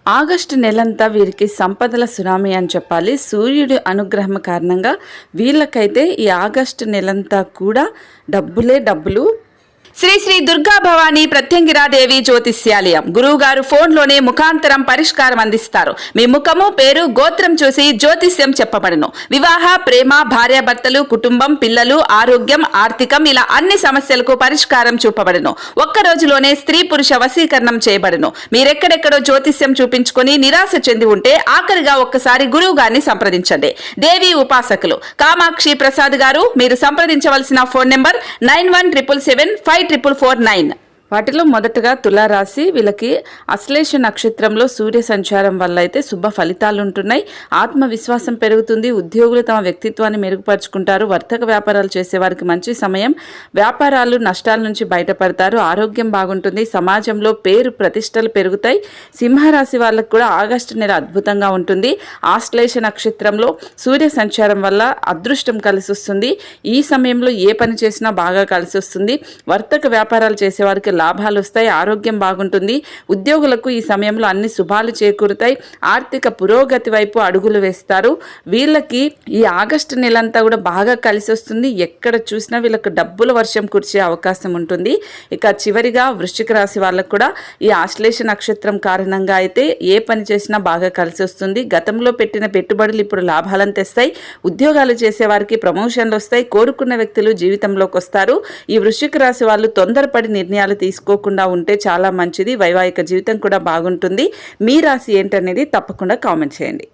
August నెలంతా వీరికి సంపదల సునామీ అని చెప్పాలి. సూర్యుడి అనుగ్రహం కారణంగా వీళ్ళకైతే ఈ ఆగస్టు నెలంతా కూడా డబ్బులే డబ్బులు. శ్రీ శ్రీ దుర్గా భవానీ ప్రత్యంగిరాదేవి జ్యోతిష్యాలయం గురువు గారు ఫోన్లోనే ముఖాంతరం పరిష్కారం అందిస్తారు. మీ ముఖము, పేరు, గోత్రం చూసి జ్యోతిష్యం చెప్పబడును. వివాహ, ప్రేమ, భార్యాభర్తలు, కుటుంబం, పిల్లలు, ఆరోగ్యం, ఆర్థికం ఇలా అన్ని సమస్యలకు పరిష్కారం చూపబడును. ఒక్క రోజులోనే స్త్రీ పురుష వశీకరణం చేయబడును. మీరెక్కడెక్కడో జ్యోతిష్యం చూపించుకొని నిరాశ చెంది ఉంటే ఆఖరిగా ఒక్కసారి గురువు గారిని సంప్రదించండి. దేవి ఉపాసకులు కామాక్షి ప్రసాద్ గారు. మీరు సంప్రదించవలసిన ఫోన్ నెంబర్ 9177754449. వాటిలో మొదటగా తులారాశి. వీళ్ళకి అశ్లేష నక్షత్రంలో సూర్య సంచారం వల్ల అయితే శుభ ఫలితాలు ఉంటున్నాయి. ఆత్మవిశ్వాసం పెరుగుతుంది. ఉద్యోగులు తమ వ్యక్తిత్వాన్ని మెరుగుపరుచుకుంటారు. వర్తక వ్యాపారాలు చేసేవారికి మంచి సమయం. వ్యాపారాలు నష్టాల నుంచి బయటపడతారు. ఆరోగ్యం బాగుంటుంది. సమాజంలో పేరు ప్రతిష్టలు పెరుగుతాయి. సింహరాశి వాళ్ళకు కూడా ఆగస్టు నెల అద్భుతంగా ఉంటుంది. ఆశ్లేష నక్షత్రంలో సూర్య సంచారం వల్ల అదృష్టం కలిసి వస్తుంది. ఈ సమయంలో ఏ పని చేసినా బాగా కలిసి వస్తుంది. వర్తక వ్యాపారాలు చేసేవారికి లాభాలు వస్తాయి. ఆరోగ్యం బాగుంటుంది. ఉద్యోగులకు ఈ సమయంలో అన్ని శుభాలు చేకూరుతాయి. ఆర్థిక పురోగతి వైపు అడుగులు వేస్తారు. వీళ్ళకి ఈ ఆగస్టు నెలంతా కూడా బాగా కలిసి వస్తుంది. ఎక్కడ చూసినా వీళ్ళకి డబ్బుల వర్షం కురిసే అవకాశం ఉంటుంది. ఇక చివరిగా వృశ్చిక రాశి వాళ్ళకు కూడా ఈ ఆశ్లేష నక్షత్రం కారణంగా అయితే ఏ పని చేసినా బాగా కలిసి వస్తుంది. గతంలో పెట్టిన పెట్టుబడులు ఇప్పుడు లాభాలను తెస్తాయి. ఉద్యోగాలు చేసే వారికి ప్రమోషన్లు వస్తాయి. కోరుకున్న వ్యక్తులు జీవితంలోకి వస్తారు. ఈ వృశ్చిక రాశి వాళ్ళు తొందరపడి నిర్ణయాలు తీసుకోకుండా ఉంటే చాలా మంచిది. వైవాహిక జీవితం కూడా బాగుంటుంది. మీ రాశి ఏంటనేది తప్పకుండా కామెంట్ చేయండి.